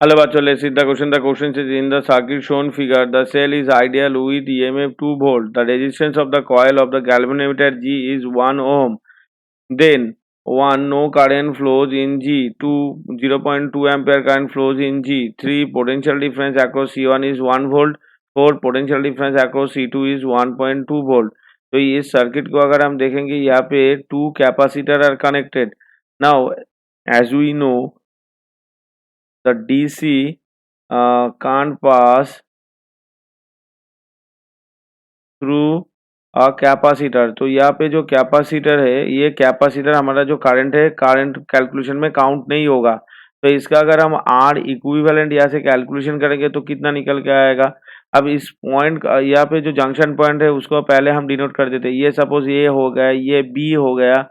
Hello, bachcho. Let's see the question. The question says in the circuit shown figure, the cell is ideal with EMF 2 volt. The resistance of the coil of the galvanometer G is 1 ohm. Then 1 no current flows in G. 2 0.2 ampere current flows in G. 3 potential difference across C1 is 1 volt. 4 potential difference across C2 is 1.2 volt. तो इस circuit को अगर हम देखेंगे यहाँ पे two capacitor are connected. Now as we know the DC can't pass through a capacitor. तो यहाँ पे जो कैपेसिटर है, ये कैपेसिटर हमारा जो करंट है, करंट कैलकुलेशन में काउंट नहीं होगा. तो इसका अगर हम आर इक्विवेलेंट यहाँ से कैलकुलेशन करेंगे तो कितना निकल के आएगा. अब इस पॉइंट यहाँ पे जो जंक्शन पॉइंट है उसको पहले हम डिनोट कर देते हैं. ये सपोज ये हो गया, ये बी हो गया,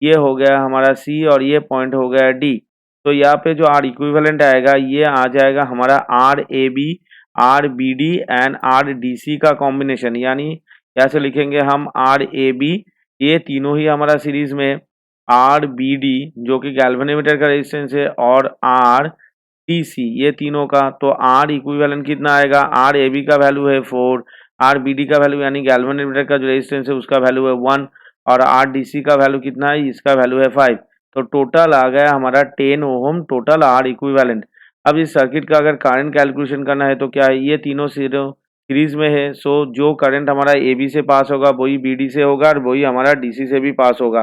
ये हो गया हमारा सी और ये पॉइंट हो गया डी. तो यहाँ पे जो आर इक्विवेलेंट आएगा ये आ जाएगा हमारा R A B, R B D and R D C का कॉम्बिनेशन. यानी यहाँ से लिखेंगे हम आर ए बी, ये तीनों ही हमारा सीरीज में, आर बी डी जो कि गैल्वेनोमीटर का रेजिस्टेंस है और आर टी सी ये तीनों का. तो आर इक्विवेलेंट कितना आएगा, आर ए बी का वैल्यू है 4, आर बी डी का वैल्यू यानी गैल्वेनोमीटर का जो रेजिस्टेंस है उसका वैल्यू है 1 और आर डी सी का वैल्यू कितना है, इसका वैल्यू है 5. तो टोटल आ गया हमारा 10 ओम टोटल आर इक्विवेलेंट. अब इस सर्किट का अगर करंट कैलकुलेशन करना है तो क्या है, ये तीनों सीरीज में है. सो जो करंट हमारा ए बी से पास होगा वही बी डी से होगा और वही हमारा डी सी से भी पास होगा.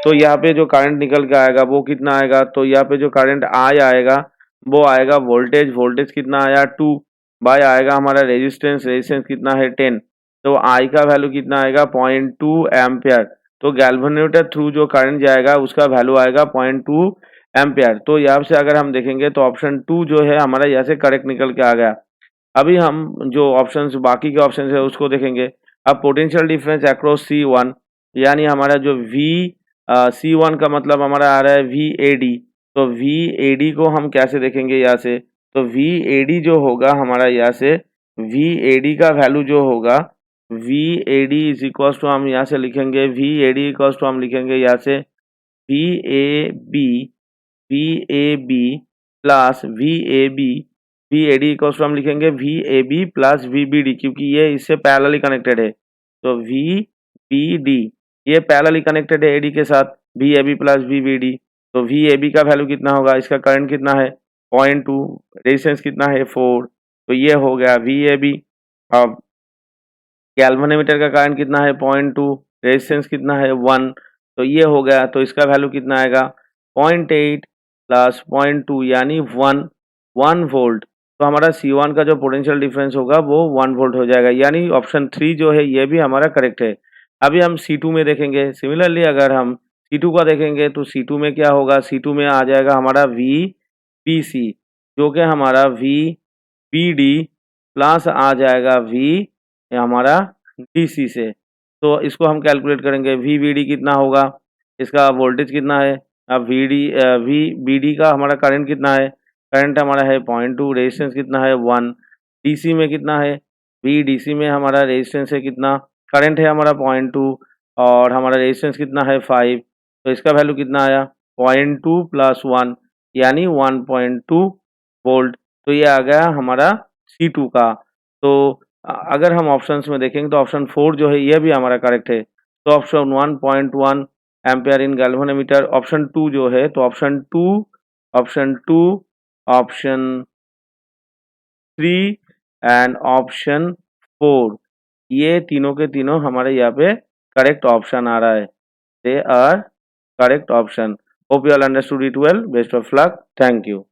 तो यहाँ पे जो करंट निकल के आएगा वो कितना आएगा, तो यहाँ पे जो करंट आएगा वो आएगा वोल्टेज. वोल्टेज कितना आया 2 बाय आएगा हमारा रेजिस्टेंस. रेजिस्टेंस कितना है 10. तो आई का वैल्यू कितना आएगा 0.2 एम्पियर. तो गैल्वेनोमीटर थ्रू जो करंट जाएगा उसका वैल्यू आएगा 0.2 एम्पियर. तो यहाँ से अगर हम देखेंगे तो ऑप्शन 2 जो है हमारा यहाँ से करेक्ट निकल के आ गया. अभी हम जो ऑप्शंस बाकी के ऑप्शंस है उसको देखेंगे. अब पोटेंशियल डिफरेंस अक्रॉस C1 यानी हमारा जो C1 का मतलब हमारा आ रहा है VAD. तो VAD को हम कैसे देखेंगे यहाँ से, तो VAD जो होगा हमारा यहाँ से VAD का वैल्यू जो होगा VAD इज इक्वल टू हम यहाँ से लिखेंगे VAD इक्वल टू हम लिखेंगे यहाँ से VAB plus VAD equal to हम लिखेंगे VAB प्लस VBD क्योंकि ये इससे पैरेलली कनेक्टेड है. तो VBD ये पैरेलली कनेक्टेड है AD के साथ, VAB प्लस VBD. तो VAB का वैल्यू कितना होगा, इसका करंट कितना है 0.2, रेजिस्टेंस कितना है 4. तो ये हो गया VAB. अब गैल्वेनोमीटर का करंट कितना है 0.2, रेजिस्टेंस कितना है 1. तो ये हो गया. तो इसका वैल्यू कितना आएगा 0.8 प्लस 0.2 यानी 1 वोल्ट. तो हमारा C1 का जो पोटेंशियल डिफरेंस होगा वो 1 वोल्ट हो जाएगा. यानी ऑप्शन 3 जो है ये भी हमारा करेक्ट है. अभी हम C2 में देखेंगे. सिमिलरली अगर हम C2 का देखेंगे तो C2 में क्या होगा, C2 में आ जाएगा हमारा VPC जो कि हमारा VBD प्लस आ जाएगा हमारा DC से. तो इसको हम कैलकुलेट करेंगे. VBD कितना होगा, इसका वोल्टेज कितना है, अब VBD का हमारा करंट कितना है, करंट हमारा है 0.2, रेजिस्टेंस कितना है 1. DC में कितना है, VDC में हमारा रेजिस्टेंस है कितना, करंट है हमारा 0.2 और हमारा रेजिस्टेंस कितना है 5. तो इसका वैल्यू कितना आया 0.2 प्लस 1 यानी 1.2 वोल्ट. तो ये आ गया हमारा C2 का. तो अगर हम ऑप्शंस में देखेंगे तो ऑप्शन 4 जो है ये भी हमारा करेक्ट है. तो ऑप्शन 1.1 एम्पियर इन गैल्वेनोमीटर. ऑप्शन 2 जो है तो ऑप्शन 2, ऑप्शन 3 एंड ऑप्शन 4 ये तीनों के तीनों हमारे यहाँ पे करेक्ट ऑप्शन आ रहा है. They are correct option. Hope you all understood it well. Best of luck. Thank you.